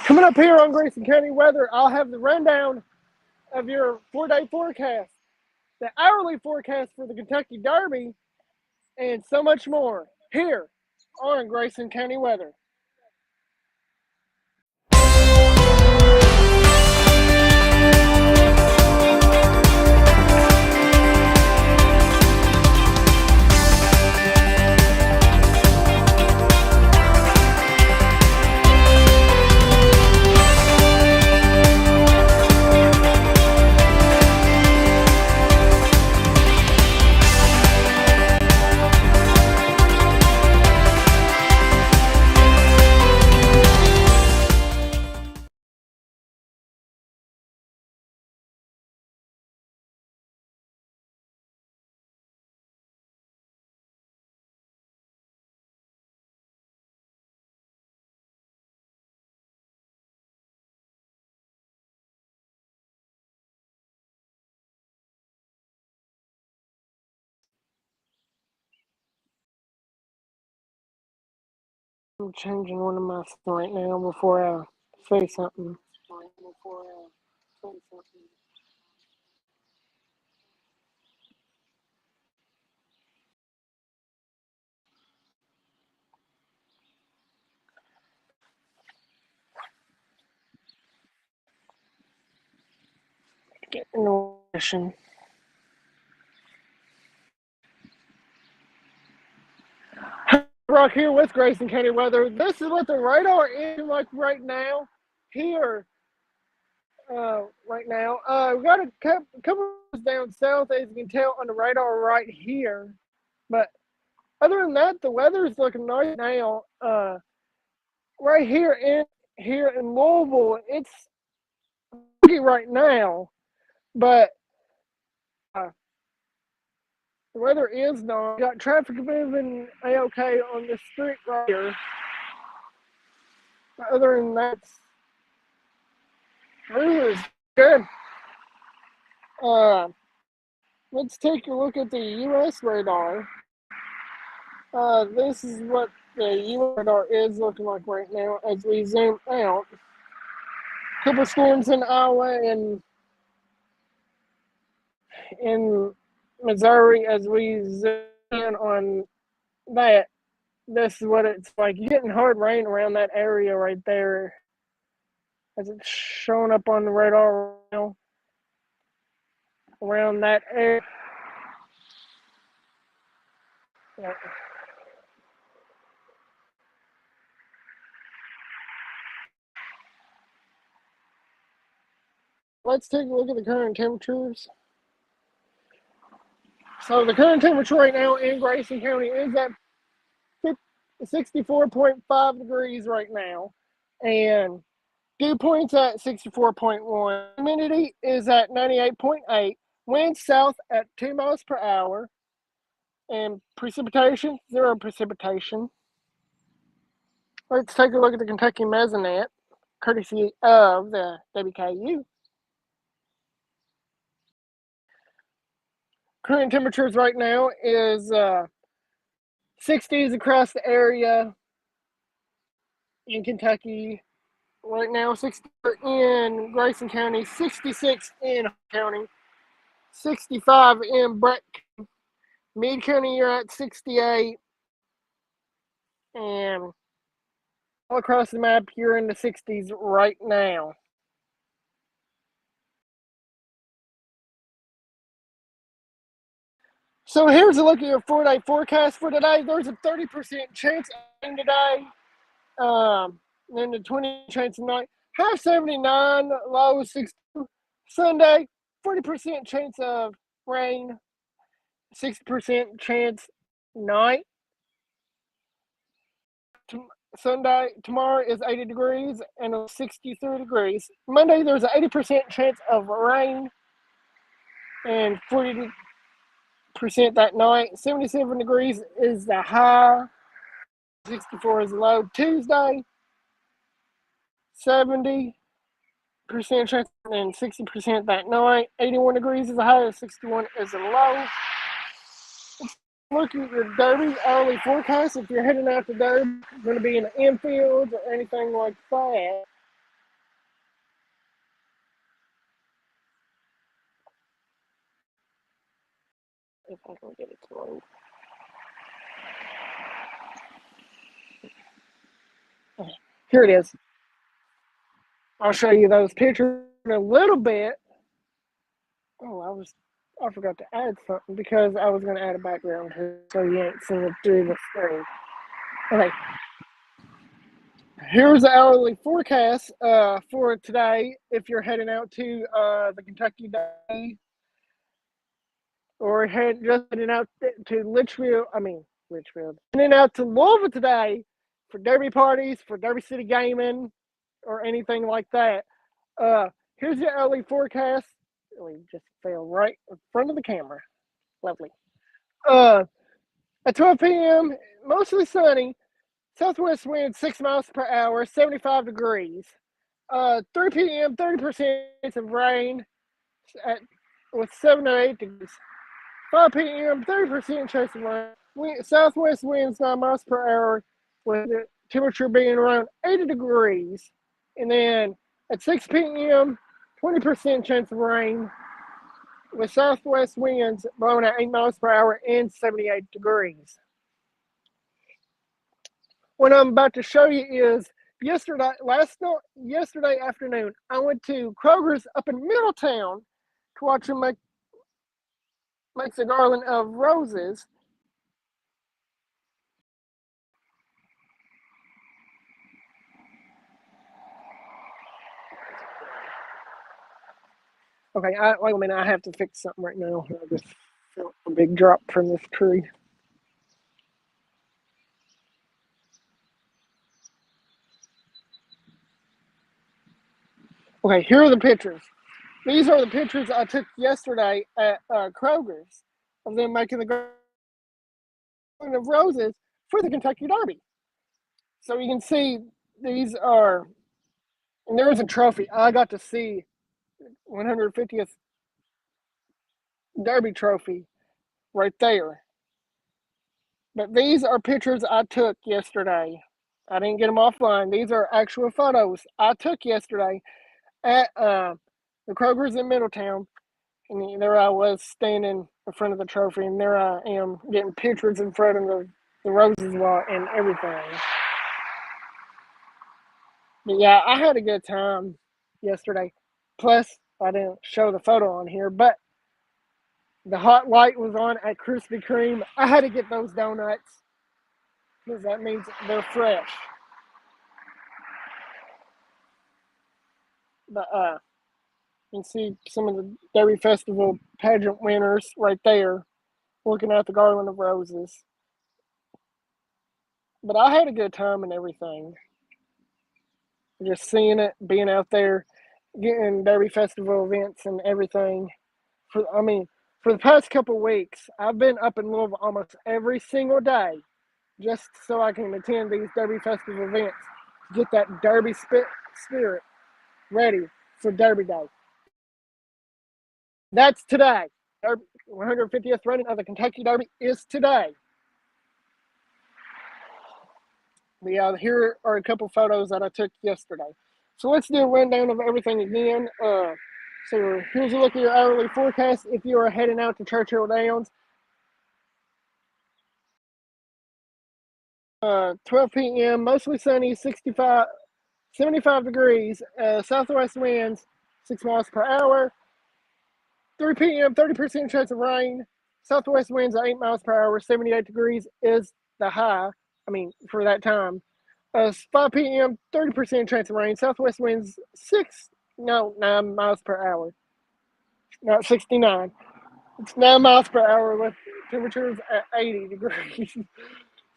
Coming up here on Grayson County Weather, I'll have the rundown of your 4-day forecast, the hourly forecast for the Kentucky Derby, and so much more here on Grayson County Weather. I'm changing one of my right now before I say something. Get in the session. Rock here with Grayson County Weather. This is what the radar is like right now. Here, right now, we got a couple of down south, as you can tell on the radar right here. But other than that, the weather is looking nice now. Right here in Louisville, it's foggy right now, but the weather is not. We got traffic moving a-okay on this street right here. But other than that, weather is good. Let's take a look at the U.S. radar. This is what the U.S. radar is looking like right now as we zoom out. A couple storms in Iowa and in Missouri as we zoom in on that. This is what it's like. You're getting hard rain around that area right there as it's showing up on the radar now. Around that area. Yeah. Let's take a look at the current temperatures. So the current temperature right now in Grayson County is at 64.5 degrees right now, and dew points at 64.1. Humidity is at 98.8. Wind south at 2 miles per hour, and precipitation, 0 precipitation. Let's take a look at the Kentucky Mesonet, courtesy of the WKU. Current temperatures right now is 60s across the area in Kentucky. Right now, 60 in Grayson County, 66 in Hunt County, 65 in Brett County. Meade County, you're at 68. And all across the map, you're in the 60s right now. So here's a look at your 4-day forecast for today. There's a 30% chance of rain today. Then the 20% chance tonight. High 79, low 60. Sunday, 40% chance of rain, 60% chance night. Sunday, tomorrow is 80 degrees and 63 degrees. Monday, there's an 80% chance of rain and 40% that night. 77 degrees is the high, 64 is the low. Tuesday, 70% chance and 60% that night. 81 degrees is the high, 61 is the low. Look at your Derby hourly forecast. If you're heading out to Derby, going to be in the infield or anything like that. if I can get it to load. Okay, here it is. I'll show you those pictures in a little bit. Oh, I forgot to add something because I was going to add a background here so you ain't seeing it through the screen. Okay, here's the hourly forecast for today. If you're heading out to the Kentucky Derby, or just heading out to Litchfield, heading out to Louisville today for Derby parties, for Derby City gaming, or anything like that. Here's the hourly forecast. We just fell right in front of the camera. Lovely. At 12 p.m., mostly sunny. Southwest wind 6 miles per hour, 75 degrees. 3 p.m., 30% of rain at, with 7 to 8 degrees. 5 p.m., 30% chance of rain. Southwest winds 9 miles per hour with the temperature being around 80 degrees. And then at 6 p.m., 20% chance of rain with southwest winds blowing at 8 miles per hour and 78 degrees. What I'm about to show you is yesterday afternoon, I went to Kroger's up in Middletown to watch them make a garland of roses. Okay, wait a minute. I have to fix something right now. I just felt a big drop from this tree. Okay, here are the pictures. These are the pictures I took yesterday at Kroger's of them making the garland of roses for the Kentucky Derby. So you can see these are, and there is a trophy. I got to see 150th Derby trophy right there. But these are pictures I took yesterday. I didn't get them offline. These are actual photos I took yesterday at the Kroger's in Middletown. And there I was standing in front of the trophy, and there I am getting pictures in front of the roses lot and everything. But yeah, I had a good time yesterday. Plus, I didn't show the photo on here, but the hot light was on at Krispy Kreme. I had to get those donuts because that means they're fresh. But you can see some of the Derby Festival pageant winners right there, looking at the garland of roses. But I had a good time and everything. Just seeing it, being out there, getting Derby Festival events and everything. For the past couple of weeks, I've been up in Louisville almost every single day, just so I can attend these Derby Festival events, get that Derby spirit ready for Derby Day. That's today. 150th running of the Kentucky Derby is today. Here are a couple photos that I took yesterday. So let's do a rundown of everything again. So here's a look at your hourly forecast if you are heading out to Churchill Downs. 12 p.m., mostly sunny, 75 degrees, southwest winds, 6 miles per hour. 3 p.m., 30% chance of rain, southwest winds at 8 miles per hour, 78 degrees is the high, for that time. 5 p.m., 30% chance of rain, southwest winds 9 miles per hour, not 69. It's 9 miles per hour with temperatures at 80 degrees.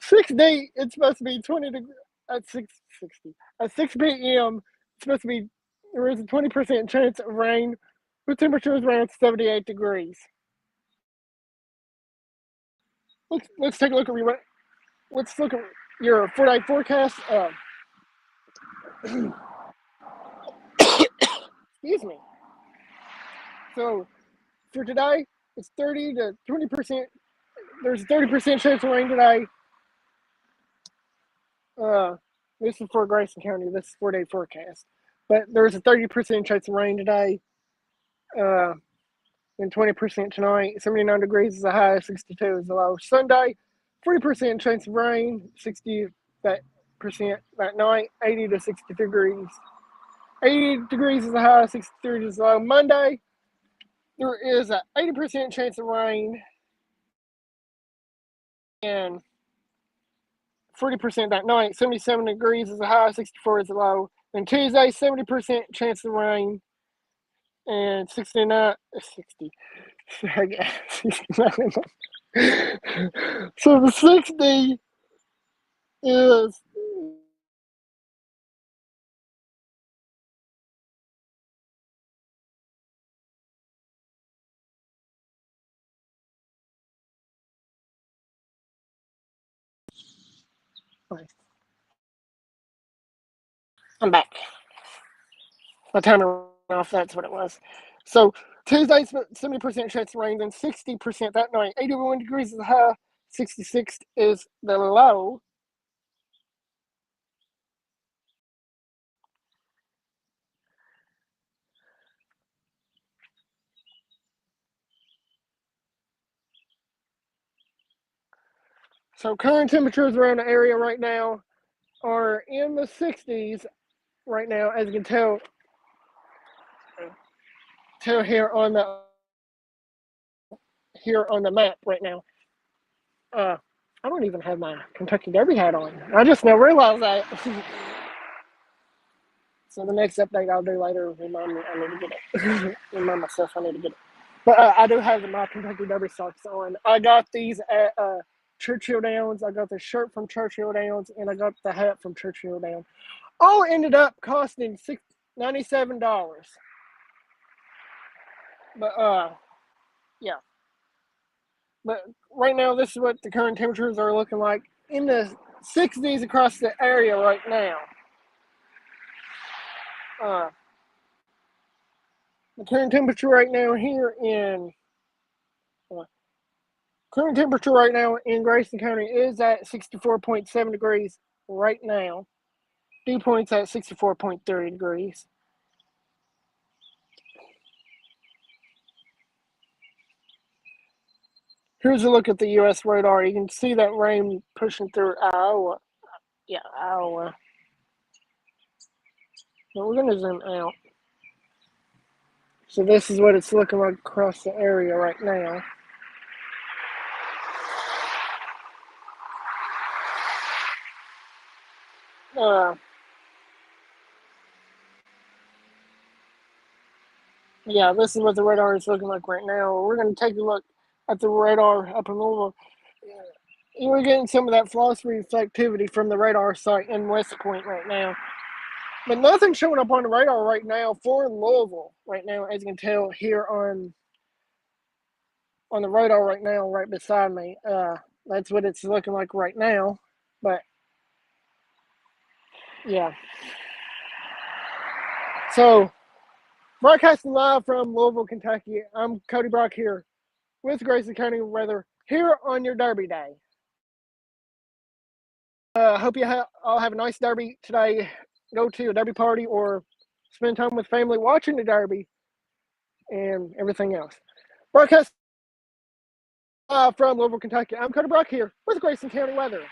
6D, it's supposed to be 20 degrees at 660. At 6 p.m., it's supposed to be, there is a 20% chance of rain with temperatures around 78 degrees. Let's take a look at your 4-day forecast. Excuse me. So for today, it's 30 to 20%. There's a 30% chance of rain today. This is for Grayson County. This is 4-day forecast. But there's a 30% chance of rain today. and 20% tonight. 79 degrees is the high, 62 is the low. Sunday, 40% chance of rain, 60% that night, 80 to 60 degrees. 80 degrees is the high, 63 is the low. Monday, there is an 80% chance of rain and 40% that night. 77 degrees is the high, 64 is the low. And Tuesday, 70% chance of rain and 69, 60. So the 60 is I'm back. My timer went off, that's what it was. So Tuesday, 70% chance of rain, then 60% that night. 81 degrees is the high, 66 is the low. So current temperatures around the area right now are in the 60s right now, as you can tell here on the map right now. I don't even have my Kentucky Derby hat on. I just now realized that. So the next update I'll do later, remind me I need to get it. Remind myself I need to get it. But I do have my Kentucky Derby socks on. I got these at Churchill Downs. I got the shirt from Churchill Downs, and I got the hat from Churchill Downs. All ended up costing $97. But yeah. But right now, this is what the current temperatures are looking like in the 60s across the area right now. The current temperature right now here in Grayson County is at 64.7 degrees right now. Dew point's at 64.30 degrees. Here's a look at the U.S. radar. You can see that rain pushing through Iowa. Yeah, Iowa. But we're going to zoom out. So this is what it's looking like across the area right now. Yeah, this is what the radar is looking like right now. We're going to take a look at the radar up in Louisville. We're getting some of that floss reflectivity from the radar site in West Point right now. But nothing's showing up on the radar right now for Louisville right now, as you can tell here on the radar right now, right beside me. That's what it's looking like right now. But yeah. So broadcasting live from Louisville, Kentucky, I'm Cody Brock here with Grayson County Weather here on your Derby Day. Hope you all have a nice Derby today. Go to a Derby party or spend time with family watching the Derby and everything else. Broadcast from Louisville, Kentucky, I'm Cody Brock here with Grayson County Weather.